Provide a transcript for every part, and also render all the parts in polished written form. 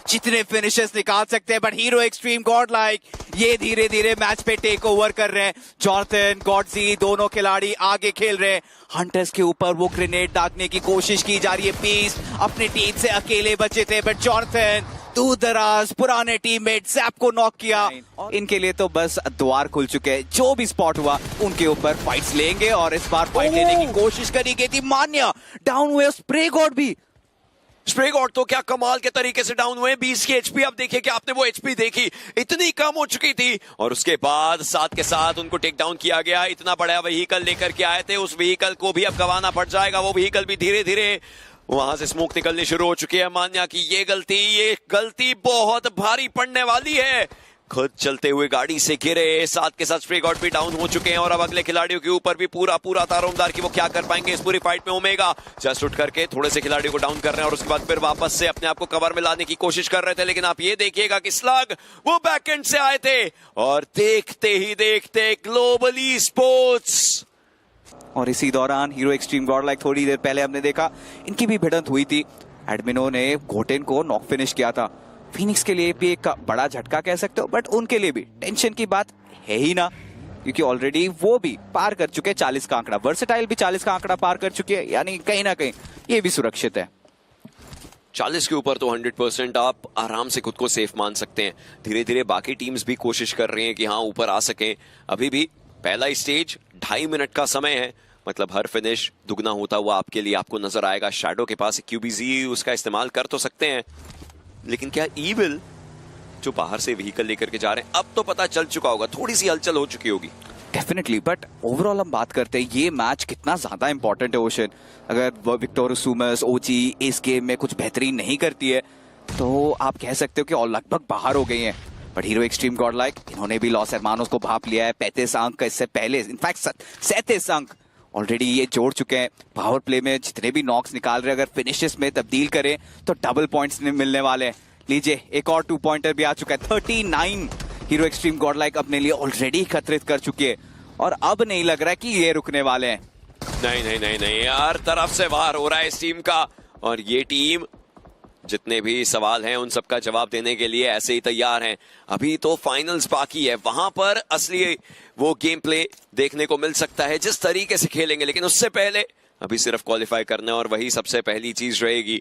जितने फिनिशेस निकाल सकते हैं, but hero extreme God like ये धीरे धीरे मैच पे टेक ओवर कर रहे हैं। जॉनथन, गॉडजी दोनों खिलाड़ी आगे खेल रहे हैं। हंटर्स के ऊपर वो ग्रेनेड दागने की कोशिश की जा रही है। पीस अपनी टीम से अकेले बचे थे, बट जॉनथन दूर दराज पुराने टीममेट जैप को नॉक किया। इनके लिए तो बस द्वार खुल चुके हैं। जो भी स्पॉट हुआ उनके ऊपर फाइट्स लेंगे और इस बार फाइट लेने की कोशिश करी गई थी। मान्या डाउन हुए, स्प्रे गॉड भी। स्प्रे गॉड तो क्या कमाल के तरीके से डाउन हुए। 20 की एचपी, अब देखिए कि आपने वो एचपी देखी, इतनी कम हो चुकी थी और उसके बाद साथ के साथ उनको टेक डाउन किया गया। इतना बड़ा व्हीकल लेकर के आए थे, उस व्हीकल को भी अब गंवाना पड़ जाएगा। वो व्हीकल भी धीरे धीरे वहां से स्मोक निकलनी शुरू हो चुकी है। मान्या की ये गलती बहुत भारी पड़ने वाली है। खुद चलते हुए गाड़ी से गिरे, साथ के साथ स्प्रे गॉड भी डाउन हो चुके हैं और अब अगले खिलाड़ियों के ऊपर भी पूरा तारोमदार की वो क्या कर पाएंगे इस पूरी फाइट में। ओमेगा जस्ट उठ करके थोड़े से खिलाड़ियों को डाउन कर रहे हैं और उसके बाद फिर वापस से अपने आप को कवर में लाने की कोशिश कर रहे थे। लेकिन आप ये देखिएगा कि स्लग वो बैकएंड से आए थे और देखते ही देखते ग्लोबली स्पोर्ट्स। और इसी दौरान हीरो एक्सट्रीम गॉड लाइक थोड़ी देर पहले हमने देखा इनकी भी भिड़ंत हुई थी। एडमिनो ने घोटेन को नॉक फिनिश किया था। फीनिक्स के लिए भी एक बड़ा झटका कह सकते हो, बट उनके लिए भी टेंशन की बात है ही ना, क्योंकि ऑलरेडी वो भी पार कर चुके 40 का आंकड़ा। वर्सेटाइल भी 40 का आंकड़ा पार कर चुके हैं, यानी कहीं ना कहीं ये भी सुरक्षित है। 40 के ऊपर तो 100% आप आराम से खुद को सेफ मान सकते हैं। धीरे धीरे बाकी टीम्स भी कोशिश कर रही हैं कि हाँ ऊपर आ सकें। अभी भी पहला स्टेज 2.5 मिनट का समय है, मतलब हर फिनिश दुगना होता हुआ आपके लिए आपको नजर आएगा। शैडो के पास क्यूबीजी, उसका इस्तेमाल कर तो सकते हैं, लेकिन क्या ईविल जो बाहर से व्हीकल लेकर के जा रहे हैं, अब तो पता चल चुका होगा, थोड़ी सी हलचल हो चुकी होगी डेफिनेटली। बट ओवरऑल हम बात करते हैं ये मैच कितना ज्यादा इंपॉर्टेंट है ओशन। अगर विक्टोरिया सुमस ओची इस गेम में कुछ बेहतरीन नहीं करती है तो आप कह सकते हो कि और लगभग बाहर हो गई हैं। But hero extreme God like इन्होंने भी लॉस एरमानोस को भाप लिया है। 35 अंक का इससे पहले, इनफैक्ट 37 अंक ऑलरेडी ये जोड़ चुके हैं। पावर प्ले में जितने भी नॉक्स निकाल रहे हैं, अगर फिनिशेस में तब्दील करें तो डबल पॉइंट्स मिलने वाले हैं। लीजिए एक और 2 पॉइंटर भी आ चुका है। 39 हीरो एक्सट्रीम गॉड लाइक अपने लिए ऑलरेडी एकत्रित कर चुके हैं और अब नहीं लग रहा कि ये रुकने वाले हैं। नहीं यार, तरफ से वार हो रहा है इस टीम का और ये टीम जितने भी सवाल हैं उन सबका जवाब देने के लिए ऐसे ही तैयार हैं। अभी तो फाइनल्स बाकी है, वहां पर असली वो गेम प्ले देखने को मिल सकता है जिस तरीके से खेलेंगे। लेकिन उससे पहले अभी सिर्फ क्वालिफाई करना है और वही सबसे पहली चीज रहेगी।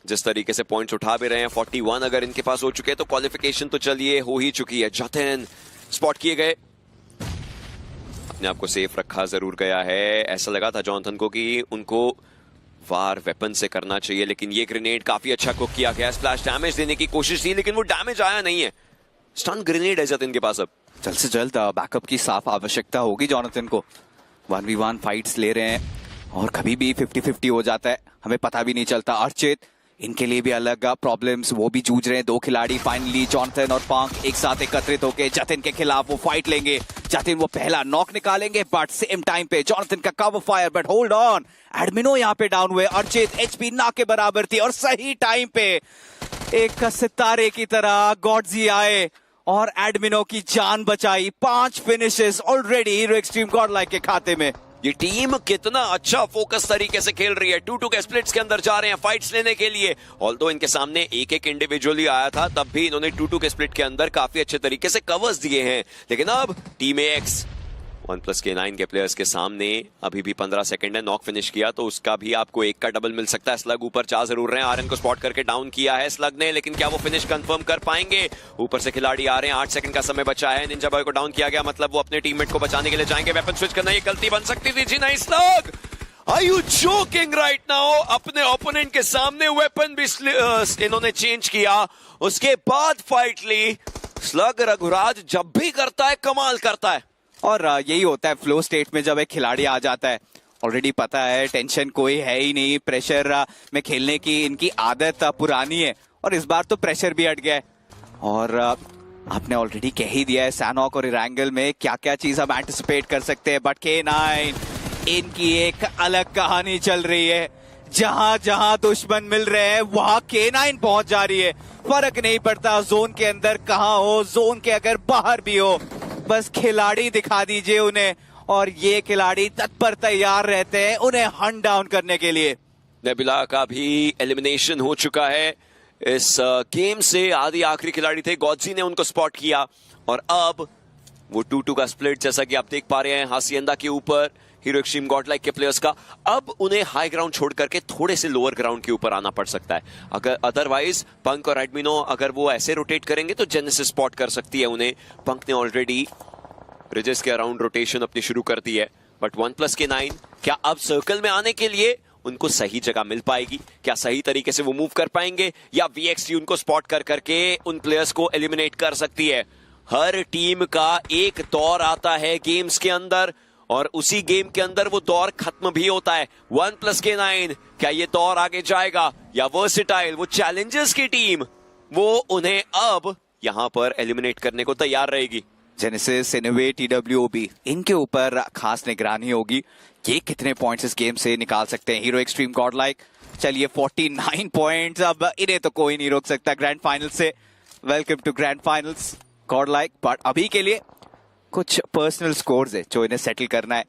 जिस तरीके से पॉइंट्स उठा भी रहे हैं, 41 अगर इनके पास हो चुके हैं तो क्वालिफिकेशन तो चलिए हो ही चुकी है। जॉनथन स्पॉट किए गए, अपने आप को सेफ रखा जरूर गया है। ऐसा लगा था जॉनथन को कि उनको वार वेपन से करना चाहिए, लेकिन ये ग्रेनेड काफी अच्छा कुक किया गया। स्प्लैश डैमेज देने की कोशिश थी लेकिन वो डैमेज आया नहीं है। स्टन ग्रेनेड है जतिन के पास। अब जल्द से जल्द बैकअप की साफ आवश्यकता होगी जॉनथन को। 1v1 फाइट्स ले रहे हैं और कभी भी 50-50 हो जाता है, हमें पता भी नहीं चलता। अर्चित इनके लिए भी अलग प्रॉब्लम्स, वो भी जूझ रहे हैं। 2 खिलाड़ी फाइनली जॉनथन और पांक एक साथ एकत्रित होकर जतिन के खिलाफ वो फाइट लेंगे। जतिन वो पहला नॉक निकालेंगे, बट सेम टाइम पे जॉनथन का cover fire. But hold on, Admino यहाँ पे डाउन हुए। अर्चित एचपी ना के बराबर थी और सही टाइम पे एक सितारे की तरह गॉडजी आए और एडमिनो की जान बचाई। 5 finishes already hero extreme God like के खाते में। ये टीम कितना अच्छा फोकस तरीके से खेल रही है। 2-2 के स्प्लिट्स के अंदर जा रहे हैं फाइट्स लेने के लिए। ऑल्दो इनके सामने एक इंडिविजुअली आया था, तब भी इन्होंने 2-2 के स्प्लिट के अंदर काफी अच्छे तरीके से कवर्स दिए हैं। लेकिन अब टीम एक्स 1+K9 के प्लेयर्स के सामने अभी भी 15 सेकंड है। नॉक फिनिश किया तो उसका भी आपको 1 का डबल मिल सकता है। स्लग ऊपर जा जरूर रहे हैं, आरएन को स्पॉट करके डाउन किया है स्लग ने, लेकिन क्या वो फिनिश कंफर्म कर पाएंगे? ऊपर से खिलाड़ी आ रहे हैं, 8 सेकंड का समय बचा है। निंजा बॉय को डाउन किया गया, मतलब वो अपने टीममेट को बचाने के लिए जाएंगे। वेपन स्विच करना ये गलती बन सकती थी। जी नहीं slug, are you joking right now? अपने ओपोनेंट के सामने वेपन भी इन्होंने चेंज किया, उसके बाद फाइट ली। स्लग रघुराज जब भी करता है कमाल करता है और यही होता है फ्लो स्टेट में जब एक खिलाड़ी आ जाता है। ऑलरेडी पता है टेंशन कोई है ही नहीं, प्रेशर में खेलने की इनकी आदत पुरानी है और इस बार तो प्रेशर भी हट गया है। और आपने ऑलरेडी कह ही दिया है सैनॉक और इरैंगल में क्या क्या चीज हम एंटिसिपेट कर सकते हैं। बट K9 इनकी एक अलग कहानी चल रही है। जहां जहां दुश्मन मिल रहे हैं वहां K9 पहुंच जा रही है। फर्क नहीं पड़ता जोन के अंदर कहां हो, जोन के अगर बाहर भी हो, बस खिलाड़ी दिखा दीजिए उन्हें और ये खिलाड़ी तत्पर तैयार रहते हैं उन्हें हंट डाउन करने के लिए। नेबुला का भी एलिमिनेशन हो चुका है। इस गेम से आधी आखिरी खिलाड़ी थे, गॉडजी ने उनको स्पॉट किया और अब वो 2-2 का स्प्लिट जैसा कि आप देख पा रहे हैं हासिएंदा के ऊपर हीरो एक्सट्रीम गॉडलाइक के प्लेयर्स का। अब उन्हें हाई ग्राउंड छोड़ करके थोड़े से लोअर ग्राउंड के ऊपर आना पड़ सकता है। अगर अदरवाइज पंक और एडमिनो अगर वो ऐसे रोटेट करेंगे तो जेनेसिस स्पॉट कर सकती है उन्हें। पंक ने ऑलरेडी ब्रिजेस के अराउंड रोटेशन अपनी शुरू कर दी है, बट 1+9 क्या अब सर्कल में आने के लिए उनको सही जगह मिल पाएगी? क्या सही तरीके से वो मूव कर पाएंगे या VXT उनको स्पॉट कर करके उन प्लेयर्स को एलिमिनेट कर सकती है? हर टीम का एक दौर आता है गेम्स के अंदर और उसी गेम के अंदर वो दौर खत्म भी होता है। 1+9 क्या ये दौर आगे जाएगा या वर्सेटाइल वो चैलेंजर्स की टीम वो उन्हें अब यहां पर एलिमिनेट करने को तैयार रहेगी? जेनेसिस, इनोवे, TWOB इनके ऊपर खास निगरानी होगी। ये कितने पॉइंट्स इस गेम से निकाल सकते हैं हीरो एक्सट्रीम गॉडलाइक। चलिए 49 पॉइंट्स, अब इन्हें तो कोई नहीं रोक सकता ग्रैंड फाइनल से। Welcome to grand finals Godlike. But अभी के लिए कुछ पर्सनल स्कोर्स है जो इन्हें सेटल करना है।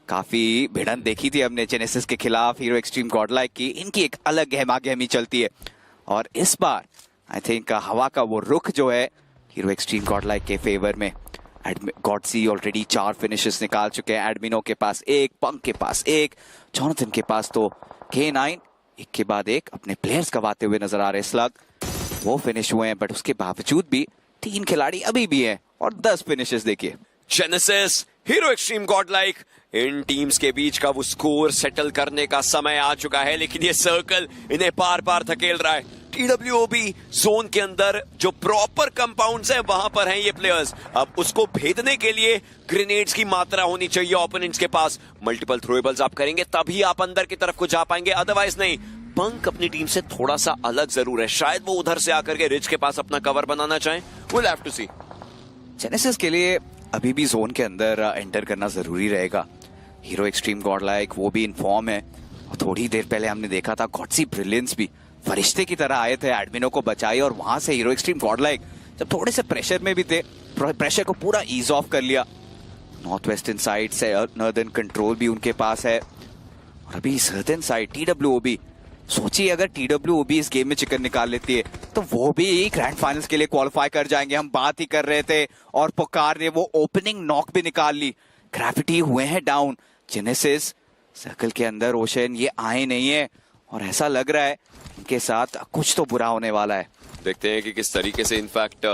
काफी भिड़ंत देखी थी हमने जेनेसिस के खिलाफ हीरो एक्सट्रीम गॉडलाइक की। इनकी एक अलग गहमा गहमी चलती है और इस बार आई थिंक हवा का वो रुख जो है हीरो एक्सट्रीम गॉडलाइक के फेवर में। गॉडसी ऑलरेडी 4 फिनिशेस निकाल चुके हैं। एडमिनो के पास 1, पंक के पास 1, जॉनथन के पास तो K9 एक के बाद एक अपने प्लेयर्स गवाते हुए नजर आ रहे। स्लग वो फिनिश हुए हैं बट उसके बावजूद भी 3 खिलाड़ी अभी भी हैं और 10 फिनिशेस देखिए। जेनेसिस, हीरो एक्सट्रीम गॉडलाइक, इन टीम्स के बीच का वो स्कोर सेटल करने का समय आ चुका है, लेकिन ये सर्कल इन्हें पार पार धकेल रहा है। TWOB जोन के अंदर जो प्रॉपर कंपाउंड्स है वहां पर हैं ये प्लेयर्स। अब उसको भेदने के लिए ग्रेनेड्स की मात्रा होनी चाहिए ओपोनेंट्स के पास। मल्टीपल थ्रोएबल्स आप करेंगे तभी आप अंदर की तरफ को जा पाएंगे, अदरवाइज नहीं। पंक अपनी टीम से थोड़ा सा अलग जरूर है, शायद वो उधर से आकर के रिच के पास अपना कवर बनाना चाहें। We'll have to see। Genesis के लिए अभी भी जोन के अंदर एंटर करना जरूरी रहेगा। हीरो एक्सट्रीम गॉडलाइक वो भी इन्फॉर्म है और थोड़ी देर पहले हमने देखा था गॉडसी ब्रिलियंस भी फरिश्ते की तरह आए थे, एडमिनो को बचाई और वहां से हीरो एक्सट्रीम गॉडलाइक जब थोड़े से प्रेशर में भी थे, प्रेशर को पूरा ईज ऑफ कर लिया। नॉर्थ वेस्टर्न साइड से नॉर्दर्न कंट्रोल भी उनके पास है और अभी सदर्न साइड TWOB। सोचिए अगर TWOB इस गेम में चिकन निकाल लेती है तो वो भी ग्रैंड फाइनल्स के लिए क्वालिफाई कर जाएंगे। हम बात ही कर रहे थे और पुकार ने वो ओपनिंग नॉक भी निकाल ली। ग्रेविटी हुए हैं डाउन। जेनेसिस सर्कल के अंदर ओशन ये आए नहीं है और ऐसा लग रहा है इनके साथ कुछ तो बुरा होने वाला है। देखते हैं कि किस तरीके से इनफैक्ट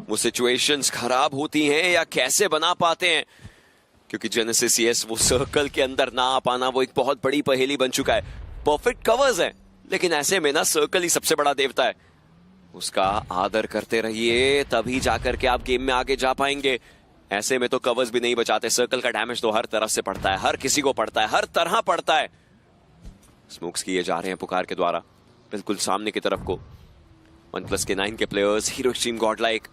वो सिचुएशंस खराब होती हैं या कैसे बना पाते हैं, क्योंकि जेनेसिस यस वो सर्कल के अंदर ना आ पाना वो एक बहुत बड़ी पहेली बन चुका है। परफेक्ट कवर्स हैं लेकिन ऐसे में ना सर्कल ही सबसे बड़ा देवता है, उसका आदर करते रहिए तभी जाकर के आप गेम में आगे जा पाएंगे। ऐसे में तो कवर्स भी नहीं बचाते। सर्कल का डैमेज तो हर तरफ से पड़ता है, हर किसी को पड़ता है, हर तरह पड़ता है। स्मोक्स किए जा रहे हैं पुकार के द्वारा बिल्कुल सामने की तरफ को। 1+9 के प्लेयर्स हीरो एक्सट्रीम गॉडलाइक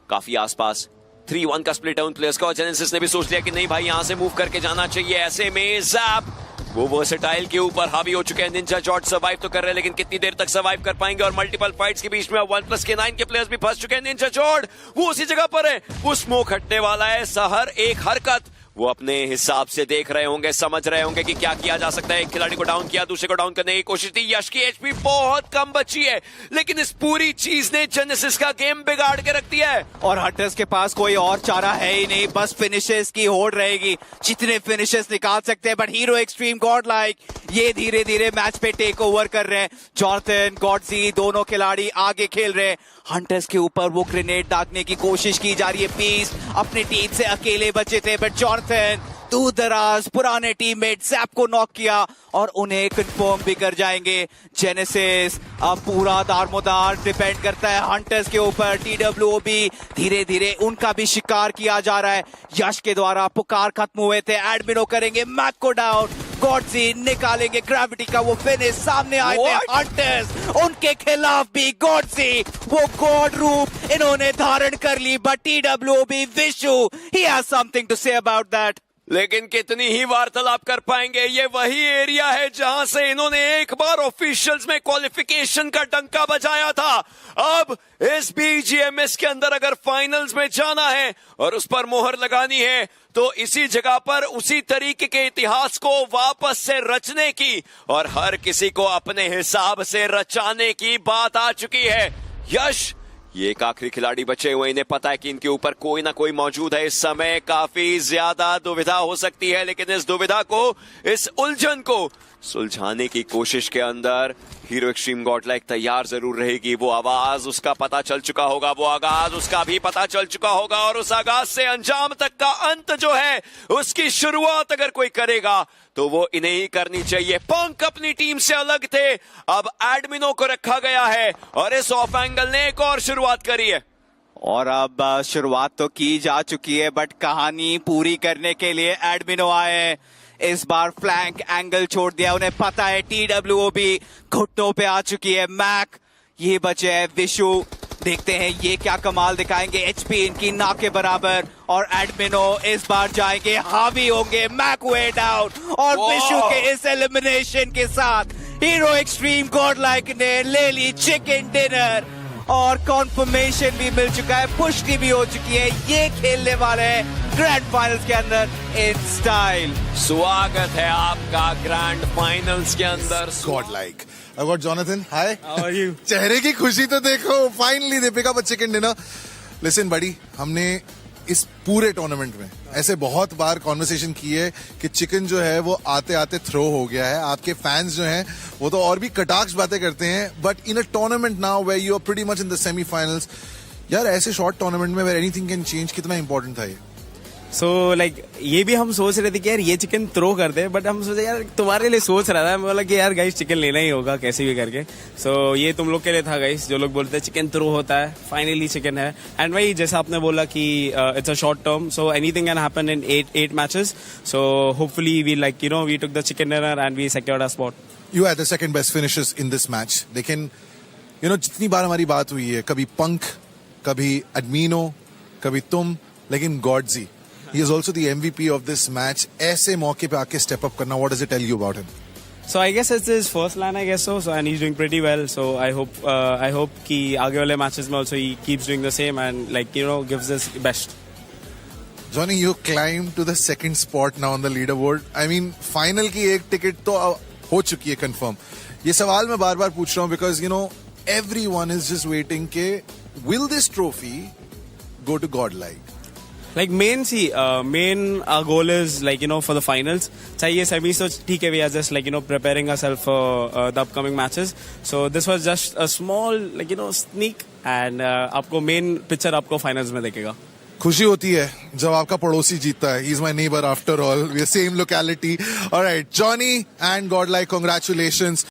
काफी आसपास। 3-1 का स्प्लिट है उन प्लेयर्स का और जेनेसिस ने भी सोच लिया कि नहीं भाई यहां से मूव करके जाना चाहिए। ऐसे में ज़ैप वो वर्सेटाइल के ऊपर हावी हो चुके हैं। निंजा जॉर्ज सर्वाइव तो कर रहे हैं लेकिन कितनी देर तक सर्वाइव कर पाएंगे और मल्टीपल फाइट्स के बीच में 1+9 के प्लेयर्स भी फंस चुके हैं। निंजा जॉर्ज वो उसी जगह पर है, वो स्मोक हटने वाला है। सहर एक हरकत वो अपने हिसाब से देख रहे होंगे, समझ रहे होंगे कि क्या किया जा सकता है। एक खिलाड़ी को डाउन किया, दूसरे को डाउन करने की कोशिश थी। यश की एचपी बहुत कम बची है लेकिन इस पूरी चीज ने जेनेसिस का गेम बिगाड़ के रख दिया है और हंटर्स के पास कोई और चारा है ही नहीं, बस फिनिशेस की होड़ रहेगी, जितने फिनिशेस निकाल सकते हैं। बट हीरो एक्सट्रीम गॉडलाइक ये धीरे धीरे मैच पे टेक ओवर कर रहे हैं। जॉनथन, गॉडजी दोनों खिलाड़ी आगे खेल रहे हैं। हंटर्स के ऊपर वो ग्रेनेड दागने की कोशिश की जा रही है। पीस अपनी टीम से अकेले बचे थे बट जॉनथन दूर दराज पुराने टीममेट ज़ैप को नॉक किया और उन्हें कंफर्म भी कर जाएंगे। जेनेसिस अब पूरा दारमोदार डिपेंड करता है हंटर्स के ऊपर। TWOB धीरे धीरे उनका भी शिकार किया जा रहा है। यश के द्वारा पुकार खत्म हुए थे, एडमिनो करेंगे मैक को डाउन, गॉडजी निकालेंगे ग्रेविटी का वो फिनिश। सामने आए थे हंटर्स, उनके खिलाफ भी गॉडजी वो गॉड रूप इन्होंने धारण कर ली। But TWOB Vishu he has something to say about that. लेकिन कितनी ही वार्तालाप कर पाएंगे। ये वही एरिया है जहां से इन्होंने एक बार ऑफिशियल्स में क्वालिफिकेशन का डंका बजाया था। अब इस BGMS के अंदर अगर फाइनल्स में जाना है और उस पर मोहर लगानी है तो इसी जगह पर उसी तरीके के इतिहास को वापस से रचने की और हर किसी को अपने हिसाब से रचाने की बात आ चुकी है। यश ये एक आखिरी खिलाड़ी बचे हुए, इन्हें पता है कि इनके ऊपर कोई ना कोई मौजूद है। इस समय काफी ज्यादा दुविधा हो सकती है, लेकिन इस दुविधा को, इस उलझन को सुलझाने की कोशिश के अंदर हीरो एक्सट्रीम गॉडलाइक तैयार जरूर रहेगी। वो आवाज उसका पता चल चुका होगा, वो आगाज उसका भी पता चल चुका होगा, और उस आगाज से अंजाम तक का अंत जो है उसकी शुरुआत अगर कोई करेगा तो वो इन्हें ही करनी चाहिए। पंक अपनी टीम से अलग थे, अब एडमिनो को रखा गया है और इस ऑफ एंगल ने एक और शुरुआत करी है। और अब शुरुआत तो की जा चुकी है, बट कहानी पूरी करने के लिए एडमिनो आए हैं। इस बार फ्लैंक एंगल छोड़ दिया, उन्हें पता है TWOB घुटनों पे आ चुकी है। मैक ये बचे है विशु, देखते हैं ये क्या कमाल दिखाएंगे। HP इनकी ना के बराबर, और एडमिनो इस बार जाएंगे, हावी होंगे। मैक वे डाउन, और विशु के इस एलिमिनेशन के साथ हीरो एक्सट्रीम गॉडलाइक ने ले ली चिकन डिनर, और कॉन्फर्मेशन भी मिल चुका है, पुष्टि भी हो चुकी है। ये खेलने वाले हैं ग्रैंड फाइनल्स के अंदर इन स्टाइल। स्वागत है आपका ग्रैंड फाइनल्स के अंदर। Godlike. I've got Jonathan. Hi. How are you? चेहरे की खुशी तो देखो, finally they pick up a chicken dinner. Listen buddy, हमने इस पूरे टूर्नामेंट में ऐसे बहुत बार कॉन्वर्सेशन की है कि चिकन जो है वो आते आते थ्रो हो गया है। आपके फैंस जो हैं वो तो और भी कटाक्ष बातें करते हैं, but in a tournament now where you are pretty much in the semifinals, यार ऐसे शॉर्ट टूर्नामेंट में वेयर एनीथिंग कैन चेंज, कितना इंपॉर्टेंट था ये? सो लाइक ये भी हम सोच रहे थे कि यार ये चिकन थ्रो कर दे, बट हम सोचे यार तुम्हारे लिए सोच रहा था, मैं बोला कि यार गाइस चिकन लेना ही होगा कैसे भी करके। सो ये तुम लोग के लिए था गाइस, जो लोग बोलते हैं चिकन थ्रो होता है, फाइनली चिकन है। एंड वही जैसा आपने बोला कि it's a short term, so anything can happen in 8 matches. So hopefully we like we took the chicken dinner and we secured a spot. You had the second best finishes in this match. लेकिन जितनी बार हमारी बात हुई है, कभी पंक, कभी एडमिनो, कभी तुम, लेकिन गॉडजी, he is also the MVP of this match. ऐसे मौके पे आके step up करना, what does it tell you about him? So I guess it's his first LAN, I guess so and he's doing pretty well. So I hope कि आगे वाले matches में also he keeps doing the same and gives his best. Johnny, you climbed to the second spot now on the leaderboard. I mean, final की एक ticket तो हो चुकी है confirm. ये सवाल मैं बार बार पूछ रहा हूँ because everyone is just waiting के will this trophy go to Godlike? Like main our goal is for the finals. चाहिए semis तो ठीक है, we are just preparing ourselves for the upcoming matches. So this was just a small sneak and आपको main picture आपको finals में देखेगा। खुशी होती है जब आपका पड़ोसी जीतता है। He's my neighbor after all. We are same locality. All right, Johnny and Godlike, congratulations.